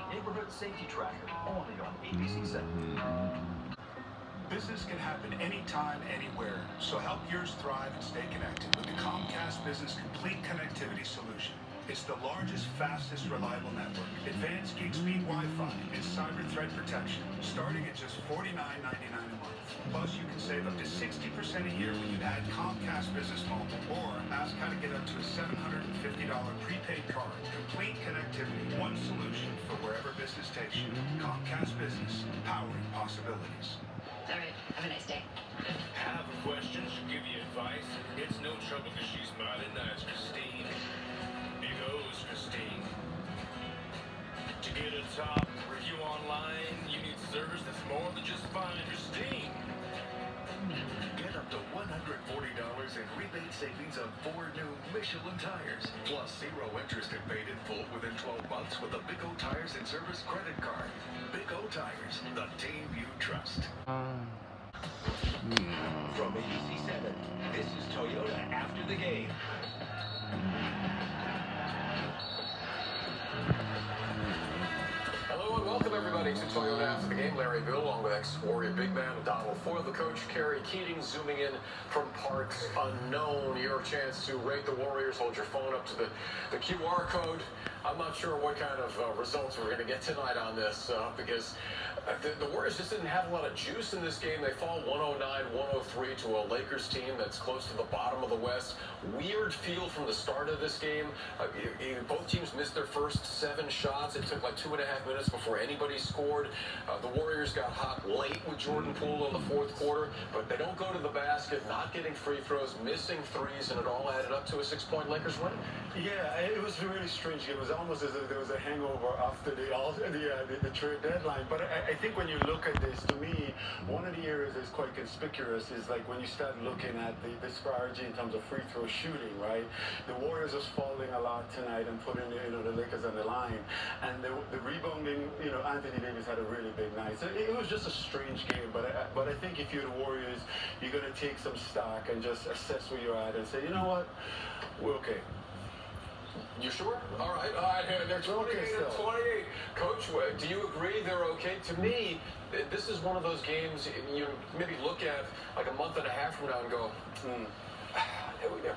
Neighborhood Safety Tracker, only on ABC 7. Business can happen anytime, anywhere. So help yours thrive and stay connected with the Comcast Business Complete Connectivity Solution. It's the largest, fastest, reliable network, advanced gig speed Wi-Fi, and cyber threat protection, starting at just $49.99 a month. Plus, you can save up to 60% a year when you add Comcast Business Mobile, or ask how to get up to a $750 prepaid card. Complete connectivity, one solution for wherever business takes you. Comcast Business, powering possibilities. All right, have a nice day. Have questions, give you advice. It's no trouble because she's mighty nice, Christine. Big O's, Christine. To get a top review online, you need service that's more than just fine, Christine. Get up to $140 in rebate savings on 4 new Michelin tires. Plus 0 interest and paid in full within 12 months with a Big O Tires and Service credit card. Big O Tires, the team you trust. From ABC 7, this is Toyota After the Game. Hello and welcome everybody to Toyota After the Game. Larry Bill along with ex-Warrior big man Donald Foyle, the coach, Kerry Keating, zooming in from parts unknown. Your chance to rate the Warriors. Hold your phone up to the QR code. I'm not sure what kind of results we're going to get tonight on this because the Warriors just didn't have a lot of juice in this game. They fall 109-103 to a Lakers team that's close to the bottom of the West. Weird feel from the start of this game. Both teams missed their first 7 shots. It took like 2.5 minutes before anybody scored. The Warriors got hot late with Jordan Poole in the fourth quarter, but they don't go to the basket, not getting free throws, missing threes, and it all added up to a 6-point Lakers win. Yeah, it was a really strange game. It was almost as if there was a hangover after the trade deadline. But I think when you look at this, to me, one of the areas that's quite conspicuous is like when you start looking at the disparity in terms of free throw shooting, right? The Warriors was falling a lot tonight and putting the Lakers on the line. And the rebounding, Anthony Davis had a really big night. So it was just a strange game. But I think if you're the Warriors, you're going to take some stock and just assess where you're at and say, you know what, we're okay. You sure? All right. They're 28. Coach, do you agree they're okay? To me, this is one of those games you maybe look at like a month and a half from now and go,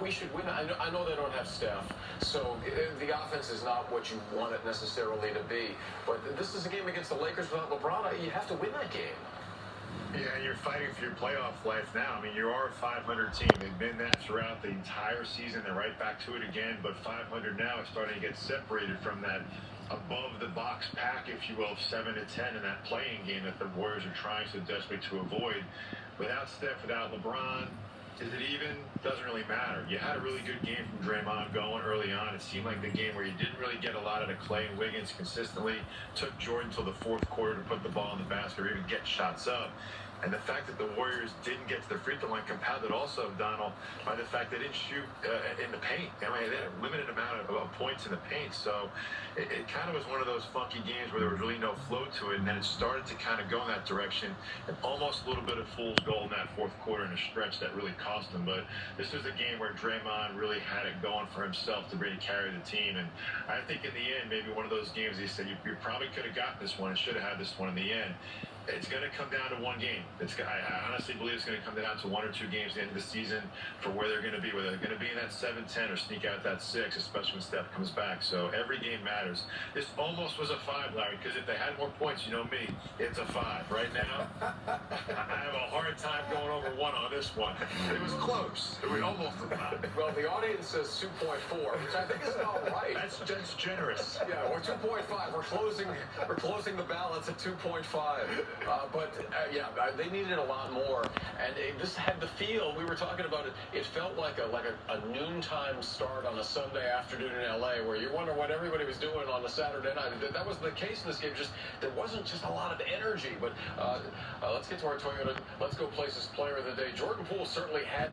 we should win. I know they don't have Steph, so the offense is not what you want it necessarily to be. But this is a game against the Lakers without LeBron. You have to win that game. Yeah, and you're fighting for your playoff life now. I mean, you are a 500 team. They've been that throughout the entire season. They're right back to it again. But 500 now is starting to get separated from that above-the-box pack, if you will, of 7 to 10 in that playing game that the Warriors are trying so desperately to avoid. Without Steph, without LeBron, is it even? Doesn't really matter. You had a really good game from Draymond going early on. It seemed like the game where you didn't really get a lot out of Clay and Wiggins consistently. Took Jordan till the fourth quarter to put the ball in the basket or even get shots up. And the fact that the Warriors didn't get to the free throw line compounded also, Donald, by the fact they didn't shoot in the paint. I mean, they had a limited amount of points in the paint. So it kind of was one of those funky games where there was really no flow to it. And then it started to kind of go in that direction. And almost a little bit of fool's gold in that fourth quarter in a stretch that really cost them. But this was a game where Draymond really had it going for himself to really carry the team. And I think in the end, maybe one of those games he said, you probably could have got this one and should have had this one in the end. It's going to come down to one game. I honestly believe it's going to come down to 1 or 2 games at the end of the season for where they're going to be, whether they're going to be in that 7-10 or sneak out that 6, especially when Steph comes back. So every game matters. This almost was a 5, Larry, because if they had more points, you know me, it's a 5. Right now, I have a hard time going over 1 on this one. It was close. It was almost a 5. Well, the audience says 2.4, which I think is all right. That's generous. Yeah, we're 2.5. We're closing the balance at 2.5. They needed a lot more, and this had the feel. We were talking about it. It felt like a noontime start on a Sunday afternoon in LA, where you wonder what everybody was doing on a Saturday night. That wasn't the case in this game. There wasn't just a lot of energy. But let's get to our Toyota. Let's go places player of the day. Jordan Poole certainly had.